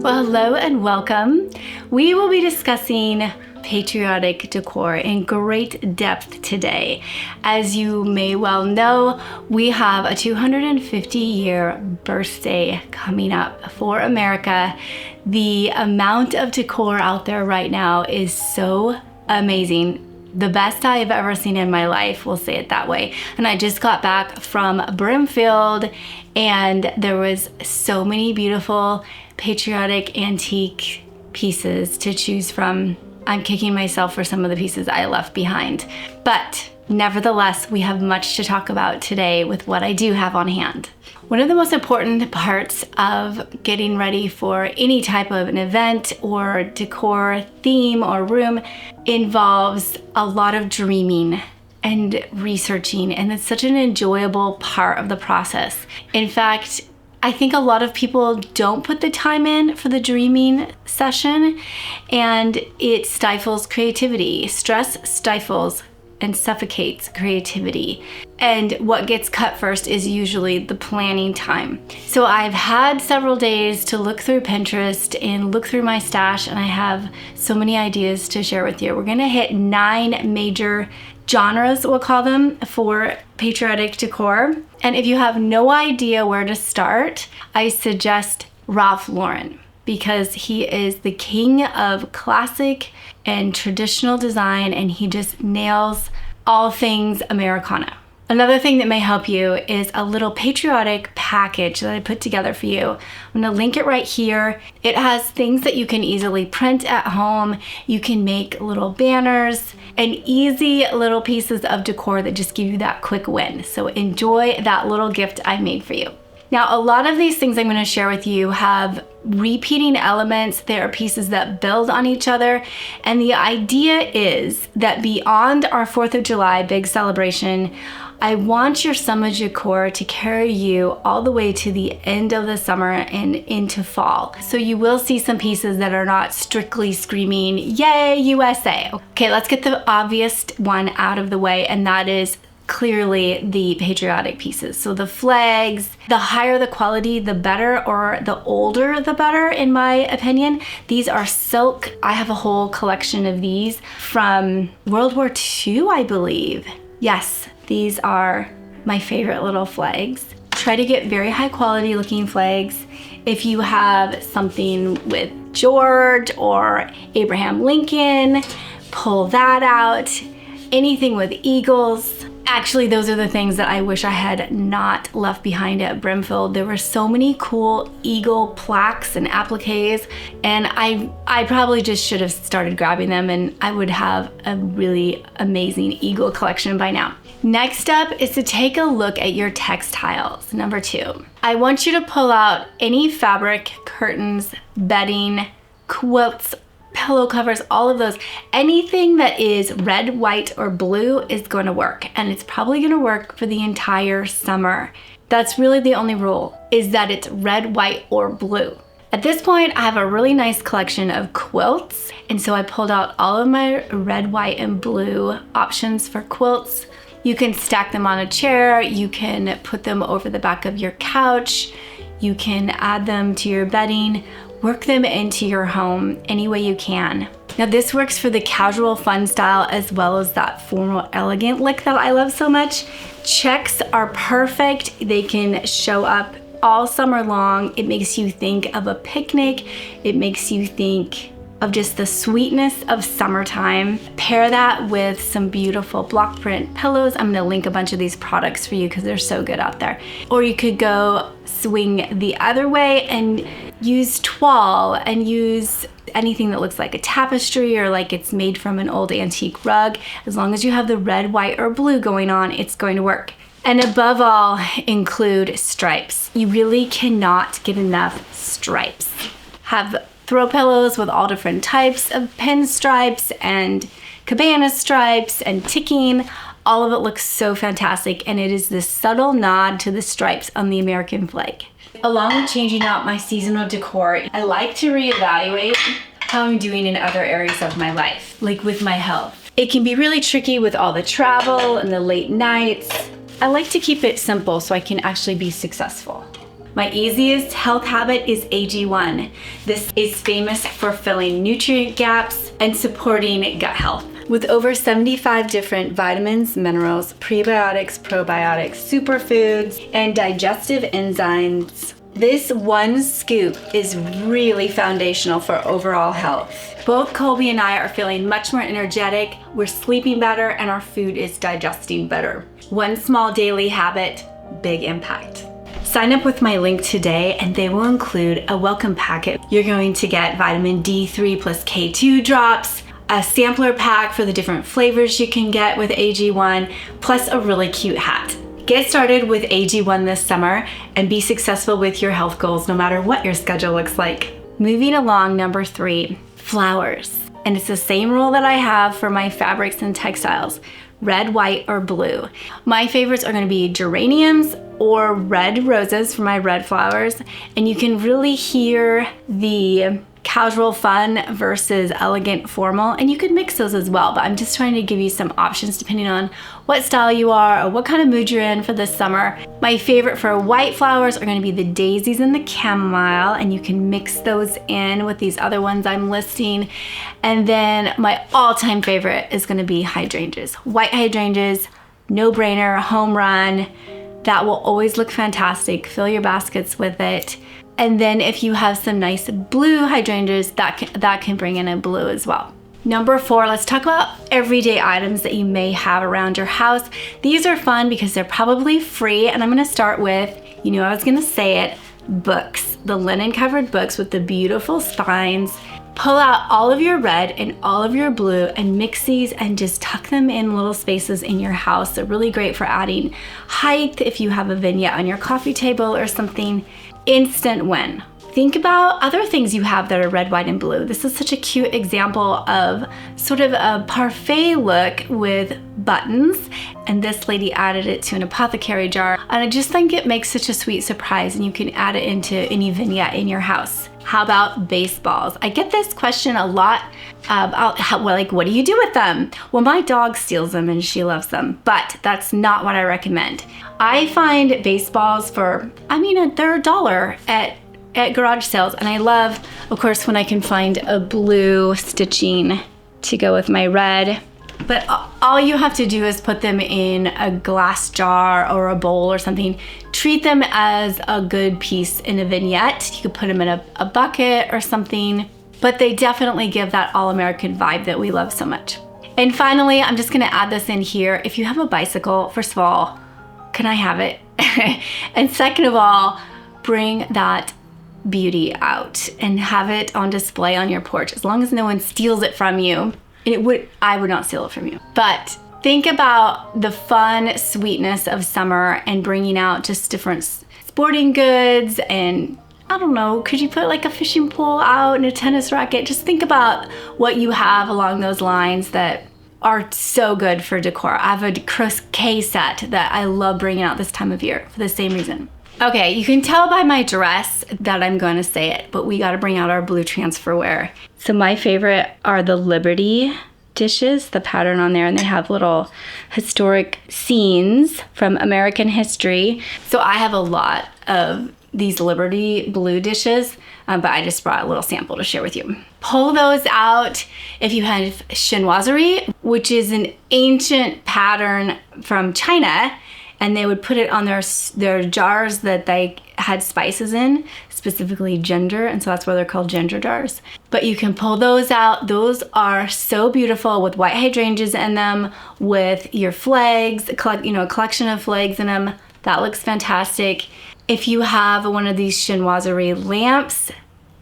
Well, hello and welcome. We will be discussing patriotic decor in great depth today. As you may well know, we have a 250-year birthday coming up for America. The amount of decor out there right now is so amazing. The best I have ever seen in my life, we'll say it that way. And I just got back from Brimfield and there was so many beautiful patriotic antique pieces to choose from. I'm kicking myself for some of the pieces I left behind. But nevertheless, we have much to talk about today with what I do have on hand. One of the most important parts of getting ready for any type of an event or decor theme or room involves a lot of dreaming and researching, and it's such an enjoyable part of the process. In fact, I think a lot of people don't put the time in for the dreaming session, and it stifles creativity. Stress stifles and suffocates creativity. And what gets cut first is usually the planning time. So I've had several days to look through Pinterest and look through my stash, and I have so many ideas to share with you. We're gonna hit 9 major genres, we'll call them, for patriotic decor. And if you have no idea where to start, I suggest Ralph Lauren, because he is the king of classic and traditional design, and he just nails all things Americana. Another thing that may help you is a little patriotic package that I put together for you. I'm gonna link it right here. It has things that you can easily print at home. You can make little banners and easy little pieces of decor that just give you that quick win. So enjoy that little gift I made for you. Now, a lot of these things I'm going to share with you have repeating elements. They are pieces that build on each other. And the idea is that beyond our 4th of July big celebration, I want your summer decor to carry you all the way to the end of the summer and into fall. So you will see some pieces that are not strictly screaming, yay, USA. Okay, let's get the obvious one out of the way, and that is clearly the patriotic pieces. So the flags, the higher the quality, the better, or the older, the better, in my opinion. These are silk. I have a whole collection of these from World War II, I believe. Yes, these are my favorite little flags. Try to get very high quality looking flags. If you have something with George or Abraham Lincoln, pull that out. Anything with eagles. Actually, those are the things that I wish I had not left behind at Brimfield. There were so many cool eagle plaques and appliques, and I probably just should have started grabbing them, and I would have a really amazing eagle collection by now. Next up is to take a look at your textiles. Number 2. I want you to pull out any fabric, curtains, bedding, quilts, pillow covers, all of those. Anything that is red, white, or blue is going to work, and it's probably going to work for the entire summer. That's really the only rule, is that it's red, white, or blue. At this point, I have a really nice collection of quilts, and so I pulled out all of my red, white, and blue options for quilts. You can stack them on a chair, you can put them over the back of your couch, you can add them to your bedding. Work them into your home any way you can. Now this works for the casual fun style as well as that formal elegant look that I love so much. Checks are perfect. They can show up all summer long. It makes you think of a picnic. It makes you think of just the sweetness of summertime. Pair that with some beautiful block print pillows. I'm gonna link a bunch of these products for you because they're so good out there. Or you could go swing the other way and use toile and use anything that looks like a tapestry or like it's made from an old antique rug. As long as you have the red, white, or blue going on, it's going to work. And above all, include stripes. You really cannot get enough stripes. Have throw pillows with all different types of pinstripes and cabana stripes and ticking. All of it looks so fantastic, and it is this subtle nod to the stripes on the American flag. Along with changing out my seasonal decor, I like to reevaluate how I'm doing in other areas of my life, like with my health. It can be really tricky with all the travel and the late nights. I like to keep it simple so I can actually be successful. My easiest health habit is AG1. This is famous for filling nutrient gaps and supporting gut health. With over 75 different vitamins, minerals, prebiotics, probiotics, superfoods, and digestive enzymes, this one scoop is really foundational for overall health. Both Colby and I are feeling much more energetic, we're sleeping better, and our food is digesting better. One small daily habit, big impact. Sign up with my link today and they will include a welcome packet. You're going to get vitamin D3 plus K2 drops, a sampler pack for the different flavors you can get with AG1, plus a really cute hat. Get started with AG1 this summer and be successful with your health goals no matter what your schedule looks like. Moving along, number 3, flowers. And it's the same rule that I have for my fabrics and textiles, red, white, or blue. My favorites are gonna be geraniums or red roses for my red flowers. And you can really hear the casual fun versus elegant formal, and you could mix those as well, but I'm just trying to give you some options depending on what style you are or what kind of mood you're in for this summer. My favorite for white flowers are going to be the daisies and the chamomile, and you can mix those in with these other ones I'm listing. And then my all-time favorite is going to be hydrangeas. White hydrangeas, no brainer, home run. That will always look fantastic. Fill your baskets with it. And then if you have some nice blue hydrangeas, that can bring in a blue as well. Number 4, let's talk about everyday items that you may have around your house. These are fun because they're probably free, and I'm gonna start with, you know I was gonna say it, books. The linen covered books with the beautiful spines. Pull out all of your red and all of your blue and mix these and just tuck them in little spaces in your house. They're really great for adding height if you have a vignette on your coffee table or something. Instant win. Think about other things you have that are red, white, and blue. This is such a cute example of sort of a parfait look with buttons, and this lady added it to an apothecary jar, and I just think it makes such a sweet surprise, and you can add it into any vignette in your house. How about baseballs? I get this question a lot about what do you do with them? Well, my dog steals them and she loves them, but that's not what I recommend. I find baseballs they're $1 at garage sales, and I love, of course, when I can find a blue stitching to go with my red. But all you have to do is put them in a glass jar or a bowl or something. Treat them as a good piece in a vignette. You could put them in a bucket or something, but they definitely give that all-American vibe that we love so much. And finally, I'm just gonna add this in here. If you have a bicycle, first of all, can I have it? And second of all, bring that beauty out and have it on display on your porch, as long as no one steals it from you. I would not steal it from you. But think about the fun sweetness of summer and bringing out just different sporting goods, and I don't know, could you put like a fishing pole out and a tennis racket? Just think about what you have along those lines that are so good for decor. I have a croquet set that I love bringing out this time of year for the same reason. Okay, you can tell by my dress that I'm going to say it, but we got to bring out our blue transferware. So my favorite are the Liberty dishes, the pattern on there, and they have little historic scenes from American history. So I have a lot of these Liberty blue dishes, but I just brought a little sample to share with you. Pull those out if you have chinoiserie, which is an ancient pattern from China, and they would put it on their jars that they had spices in, specifically ginger, and so that's why they're called ginger jars. But you can pull those out. Those are so beautiful with white hydrangeas in them, with your flags, a collection of flags in them. That looks fantastic. If you have one of these chinoiserie lamps,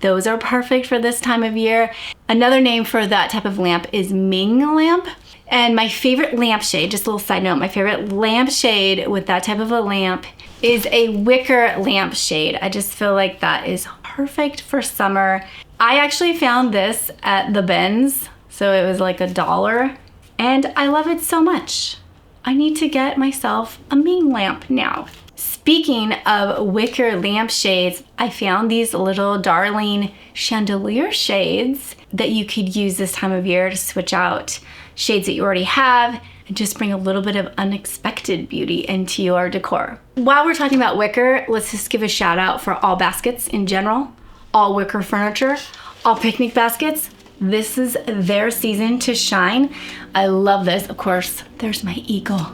those are perfect for this time of year. Another name for that type of lamp is Ming lamp. And my favorite lampshade, just a little side note, my favorite lampshade with that type of a lamp is a wicker lampshade. I just feel like that is perfect for summer. I actually found this at the bins, so it was like $1, and I love it so much. I need to get myself a Ming lamp now. Speaking of wicker lampshades, I found these little darling chandelier shades that you could use this time of year to switch out shades that you already have and just bring a little bit of unexpected beauty into your decor. While we're talking about wicker, let's just give a shout out for all baskets in general, all wicker furniture, all picnic baskets. This is their season to shine. I love this. Of course, there's my eagle.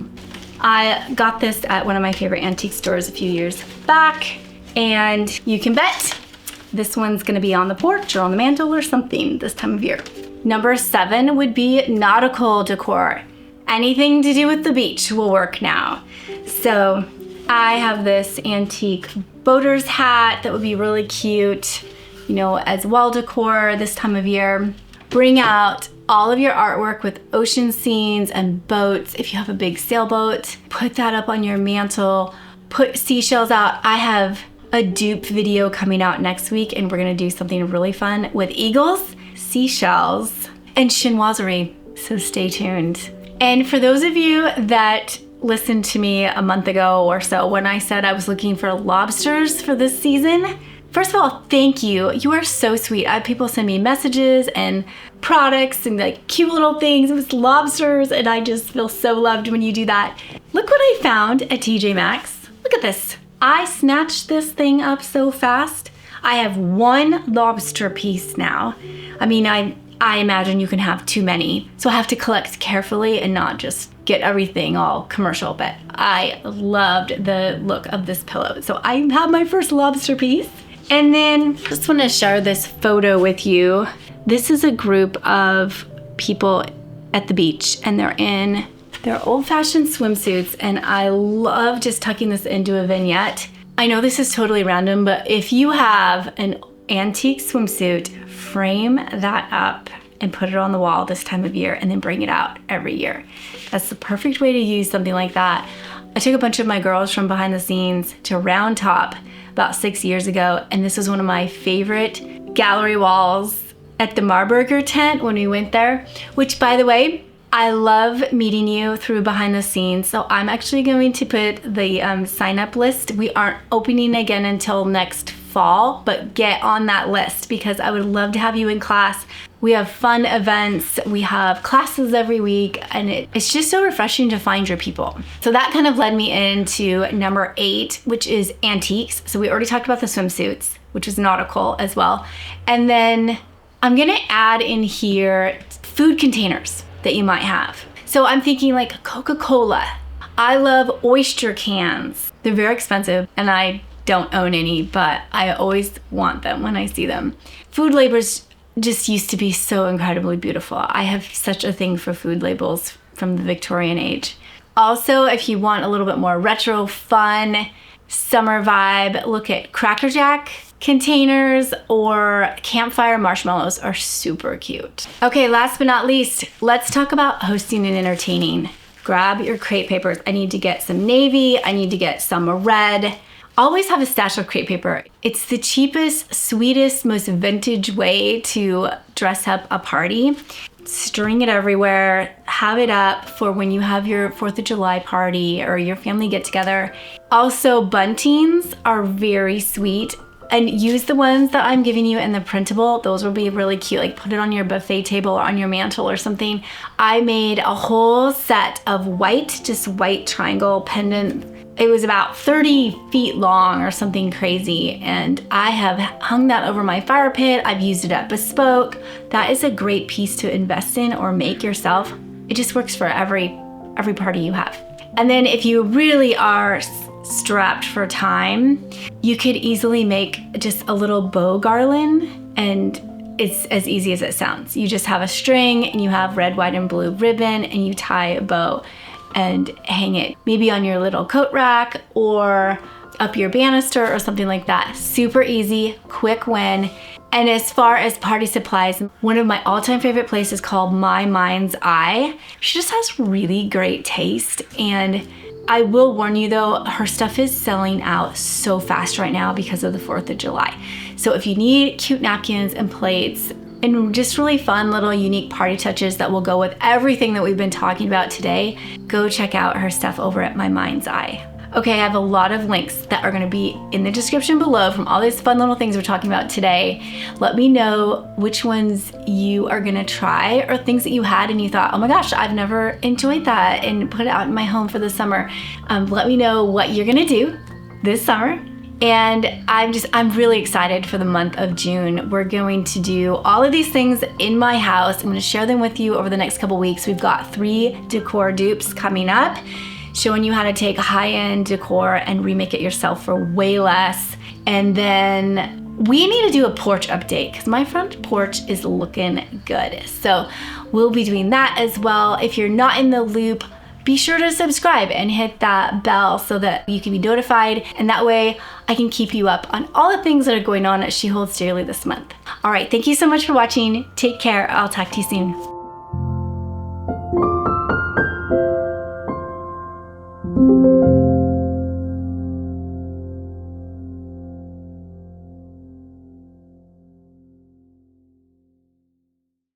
I got this at one of my favorite antique stores a few years back, and you can bet this one's gonna be on the porch or on the mantle or something this time of year. Number 7 would be nautical decor. Anything to do with the beach will work now. So I have this antique boater's hat that would be really cute, you know, as wall decor this time of year. Bring out all of your artwork with ocean scenes and boats. If you have a big sailboat, put that up on your mantle. Put seashells out. I have a dupe video coming out next week, and we're gonna do something really fun with eagles, seashells, and chinoiserie. So stay tuned. And for those of you that listened to me a month ago or so when I said I was looking for lobsters for this season, first of all, thank you. You are so sweet. I have people send me messages and products and like cute little things with lobsters, and I just feel so loved when you do that. Look what I found at TJ Maxx. Look at this. I snatched this thing up so fast. I have 1 lobster piece now. I mean, I imagine you can have too many, so I have to collect carefully and not just get everything all commercial, but I loved the look of this pillow. So I have my first lobster piece. And then just want to share this photo with you. This is a group of people at the beach, and they're in their old-fashioned swimsuits, and I love just tucking this into a vignette. I know this is totally random, but if you have an antique swimsuit, frame that up and put it on the wall this time of year, and then bring it out every year. That's the perfect way to use something like that. I took a bunch of my girls from behind the scenes to Round Top about 6 years ago, and this was one of my favorite gallery walls at the Marburger tent when we went there, which, by the way, I love meeting you through behind the scenes. So I'm actually going to put the sign up list. We aren't opening again until next fall, but get on that list because I would love to have you in class. We have fun events, we have classes every week, and it's just so refreshing to find your people. So that kind of led me into number 8, which is antiques. So we already talked about the swimsuits, which is nautical as well. And then I'm gonna add in here food containers that you might have. So I'm thinking like Coca-Cola. I love oyster cans. They're very expensive, and I don't own any, but I always want them when I see them. Food labels just used to be so incredibly beautiful. I have such a thing for food labels from the Victorian age. Also, if you want a little bit more retro, fun, summer vibe, look at Cracker Jack containers or campfire marshmallows are super cute. Okay, last but not least, let's talk about hosting and entertaining. Grab your crepe papers. I need to get some navy, I need to get some red. Always have a stash of crepe paper. It's the cheapest, sweetest, most vintage way to dress up a party. String it everywhere, have it up for when you have your 4th of July party or your family get together. Also, buntings are very sweet, and use the ones that I'm giving you in the printable. Those will be really cute, like put it on your buffet table or on your mantle or something. I made a whole set of white, just white triangle pendant. It was about 30 feet long or something crazy, and I have hung that over my fire pit. I've used it at Bespoke. That is a great piece to invest in or make yourself. It just works for every party you have. And then if you really are strapped for time, you could easily make just a little bow garland, and it's as easy as it sounds. You just have a string and you have red, white, and blue ribbon, and you tie a bow and hang it maybe on your little coat rack or up your banister or something like that. Super easy, quick win. And as far as party supplies, one of my all-time favorite places called My Mind's Eye. She just has really great taste, and I will warn you though, her stuff is selling out so fast right now because of the 4th of July. So if you need cute napkins and plates and just really fun little unique party touches that will go with everything that we've been talking about today, go check out her stuff over at My Mind's Eye. Okay, I have a lot of links that are gonna be in the description below from all these fun little things we're talking about today. Let me know which ones you are gonna try or things that you had and you thought, oh my gosh, I've never enjoyed that and put it out in my home for the summer. Let me know what you're gonna do this summer. And I'm really excited for the month of June. We're going to do all of these things in my house. I'm gonna share them with you over the next couple weeks. We've got 3 decor dupes coming up, showing you how to take high-end decor and remake it yourself for way less. And then we need to do a porch update because my front porch is looking good. So we'll be doing that as well. If you're not in the loop, be sure to subscribe and hit that bell so that you can be notified, and that way I can keep you up on all the things that are going on at She Holds Dearly this month. All right, thank you so much for watching. Take care. I'll talk to you soon.